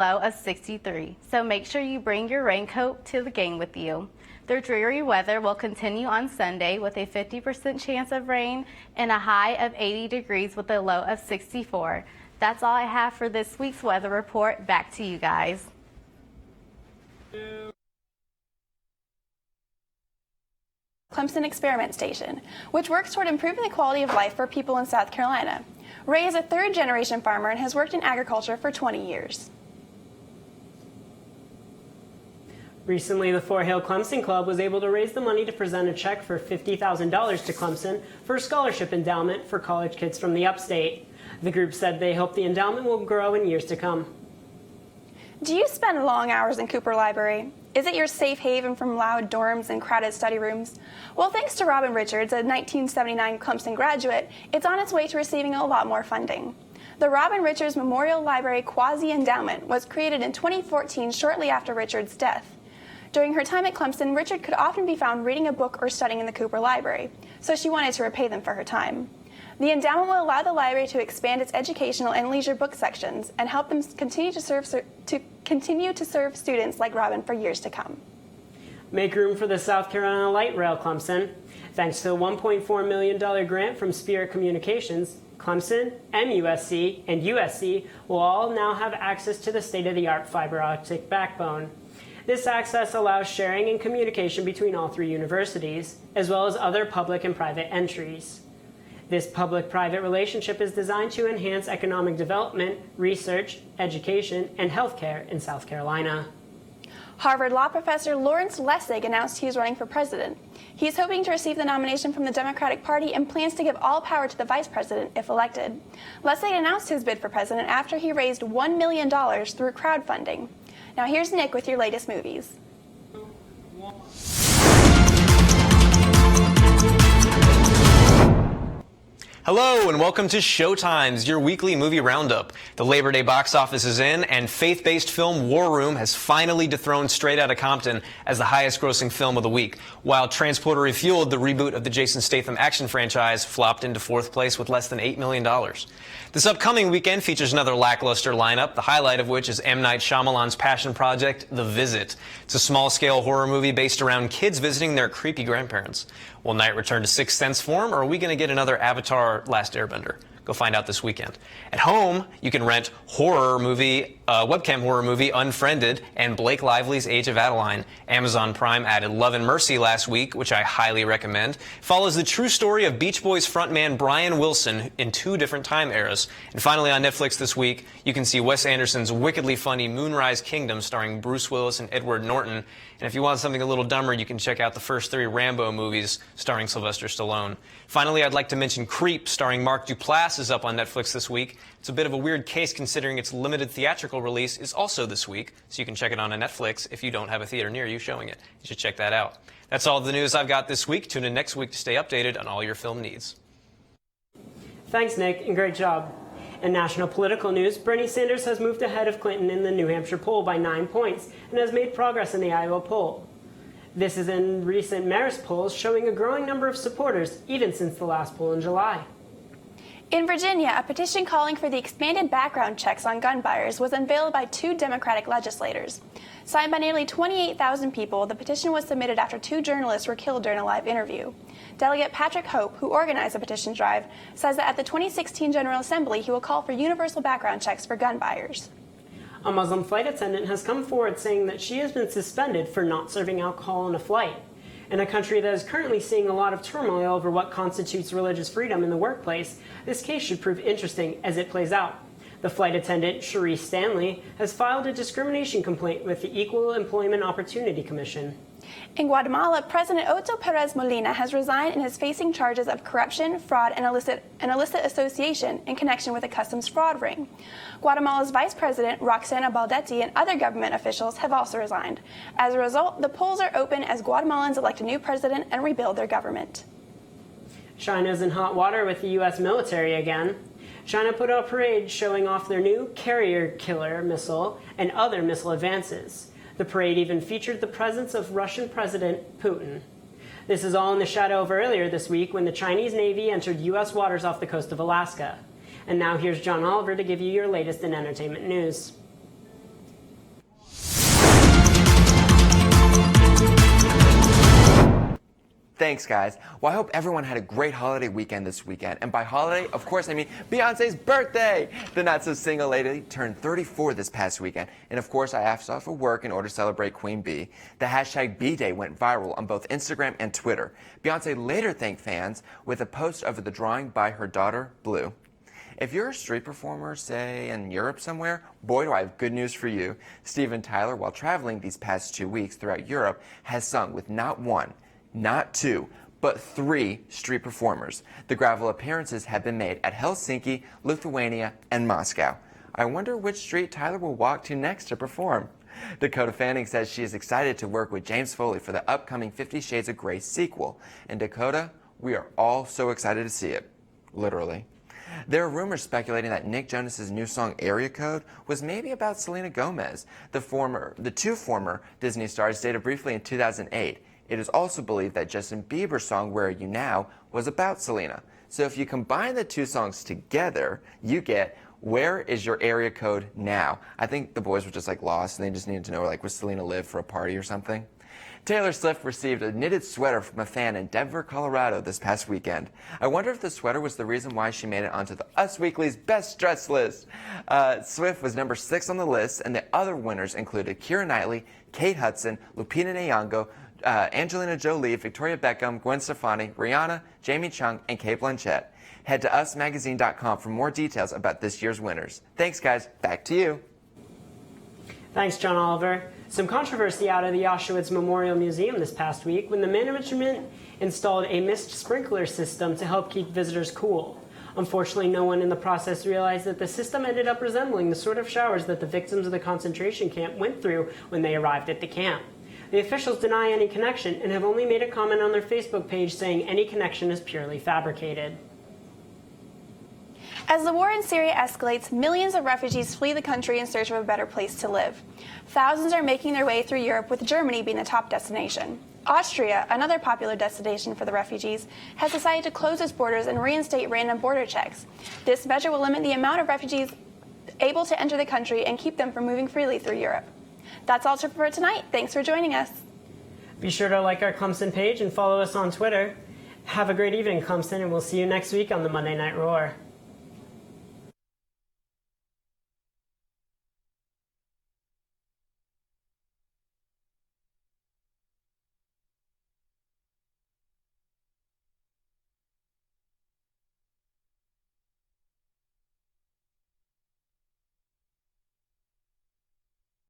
low of 63, so make sure you bring your raincoat to the game with you. The dreary weather will continue on Sunday with a 50% chance of rain and a high of 80 degrees with a low of 64. That's all I have for this week's weather report. Back to you guys. Clemson Experiment Station, which works toward improving the quality of life for people in South Carolina. Ray is a third-generation farmer and has worked in agriculture for 20 years. Recently, the Fort Hill Clemson Club was able to raise the money to present a check for $50,000 to Clemson for a scholarship endowment for college kids from the upstate. The group said they hope the endowment will grow in years to come. Do you spend long hours in Cooper Library? Is it your safe haven from loud dorms and crowded study rooms? Well, thanks to Robin Richards, a 1979 Clemson graduate, it's on its way to receiving a lot more funding. The Robin Richards Memorial Library Quasi-Endowment was created in 2014, shortly after Richards' death. During her time at Clemson, Richard could often be found reading a book or studying in the Cooper Library, so she wanted to repay them for her time. The endowment will allow the library to expand its educational and leisure book sections and help them continue to serve students like Robin for years to come. Make room for the South Carolina Light Rail, Clemson. Thanks to a $1.4 million grant from Spirit Communications, Clemson, MUSC, and USC will all now have access to the state-of-the-art fiber optic backbone. This access allows sharing and communication between all three universities, as well as other public and private entries. This public-private relationship is designed to enhance economic development, research, education, and healthcare in South Carolina. Harvard law professor Lawrence Lessig announced he is running for president. He is hoping to receive the nomination from the Democratic Party and plans to give all power to the vice president if elected. Lessig announced his bid for president after he raised $1 million through crowdfunding. Now here's Nick with your latest movies. Hello and welcome to Showtime's, your weekly movie roundup. The Labor Day box office is in, and faith-based film War Room has finally dethroned Straight Outta Compton as the highest-grossing film of the week, while Transporter Refueled, the reboot of the Jason Statham action franchise, flopped into fourth place with less than $8 million. This upcoming weekend features another lackluster lineup, the highlight of which is M. Night Shyamalan's passion project, The Visit. It's a small-scale horror movie based around kids visiting their creepy grandparents. Will Night return to Sixth Sense form, or are we going to get another Avatar Last Airbender? Go find out this weekend. At home, you can rent webcam horror movie Unfriended and Blake Lively's Age of Adeline. Amazon Prime added Love and Mercy last week, which I highly recommend. Follows the true story of Beach Boys frontman Brian Wilson in 2 different time eras. And finally on Netflix this week, you can see Wes Anderson's wickedly funny Moonrise Kingdom starring Bruce Willis and Edward Norton. And if you want something a little dumber, you can check out the first 3 Rambo movies starring Sylvester Stallone. Finally, I'd like to mention Creep starring Mark Duplass is up on Netflix this week. It's a bit of a weird case considering its limited theatrical release is also this week, so you can check it on Netflix if you don't have a theater near you showing it. You should check that out. That's all the news I've got this week. Tune in next week to stay updated on all your film needs. Thanks, Nick, and great job. In national political news, Bernie Sanders has moved ahead of Clinton in the New Hampshire poll by 9 points and has made progress in the Iowa poll. This is in recent Marist polls showing a growing number of supporters, even since the last poll in July. In Virginia, a petition calling for the expanded background checks on gun buyers was unveiled by 2 Democratic legislators. Signed by nearly 28,000 people, the petition was submitted after 2 journalists were killed during a live interview. Delegate Patrick Hope, who organized the petition drive, says that at the 2016 General Assembly, he will call for universal background checks for gun buyers. A Muslim flight attendant has come forward saying that she has been suspended for not serving alcohol on a flight. In a country that is currently seeing a lot of turmoil over what constitutes religious freedom in the workplace, this case should prove interesting as it plays out. The flight attendant, Cherise Stanley, has filed a discrimination complaint with the Equal Employment Opportunity Commission. In Guatemala, President Otto Perez Molina has resigned and is facing charges of corruption, fraud, and illicit association in connection with a customs fraud ring. Guatemala's Vice President, Roxana Baldetti, and other government officials have also resigned. As a result, the polls are open as Guatemalans elect a new president and rebuild their government. China's in hot water with the U.S. military again. China put out a parade showing off their new carrier killer missile and other missile advances. The parade even featured the presence of Russian President Putin. This is all in the shadow of earlier this week when the Chinese Navy entered U.S. waters off the coast of Alaska. And now here's John Oliver to give you your latest in entertainment news. Thanks, guys. Well, I hope everyone had a great holiday weekend this weekend. And by holiday, of course, I mean Beyonce's birthday. The not-so-single lady turned 34 this past weekend. And of course, I asked off of work in order to celebrate Queen Bee. The hashtag B-Day went viral on both Instagram and Twitter. Beyonce later thanked fans with a post of the drawing by her daughter, Blue. If you're a street performer, say, in Europe somewhere, boy, do I have good news for you. Steven Tyler, while traveling these past 2 weeks throughout Europe, has sung with not one, not two, but 3 street performers. The gravel appearances have been made at Helsinki, Lithuania, and Moscow. I wonder which street Tyler will walk to next to perform. Dakota Fanning says she is excited to work with James Foley for the upcoming 50 Shades of Grey sequel. And Dakota, we are all so excited to see it. Literally. There are rumors speculating that Nick Jonas's new song Area Code was maybe about Selena Gomez. The two former Disney stars dated briefly in 2008. It is also believed that Justin Bieber's song Where Are You Now was about Selena. So if you combine the 2 songs together, you get Where Is Your Area Code Now? I think the boys were just like lost and they just needed to know where Selena lived for a party or something. Taylor Swift received a knitted sweater from a fan in Denver, Colorado this past weekend. I wonder if the sweater was the reason why she made it onto the Us Weekly's Best Dressed list. Swift was number 6 on the list, and the other winners included Keira Knightley, Kate Hudson, Lupita Nyong'o, Angelina Jolie, Victoria Beckham, Gwen Stefani, Rihanna, Jamie Chung, and Kate Blanchett. Head to usmagazine.com for more details about this year's winners. Thanks, guys. Back to you. Thanks, John Oliver. Some controversy out of the Auschwitz Memorial Museum this past week when the management installed a mist sprinkler system to help keep visitors cool. Unfortunately, no one in the process realized that the system ended up resembling the sort of showers that the victims of the concentration camp went through when they arrived at the camp. The officials deny any connection and have only made a comment on their Facebook page saying any connection is purely fabricated. As the war in Syria escalates, millions of refugees flee the country in search of a better place to live. Thousands are making their way through Europe, with Germany being the top destination. Austria, another popular destination for the refugees, has decided to close its borders and reinstate random border checks. This measure will limit the amount of refugees able to enter the country and keep them from moving freely through Europe. That's all for tonight. Thanks for joining us. Be sure to like our Clemson page and follow us on Twitter. Have a great evening, Clemson, and we'll see you next week on the Monday Night Roar.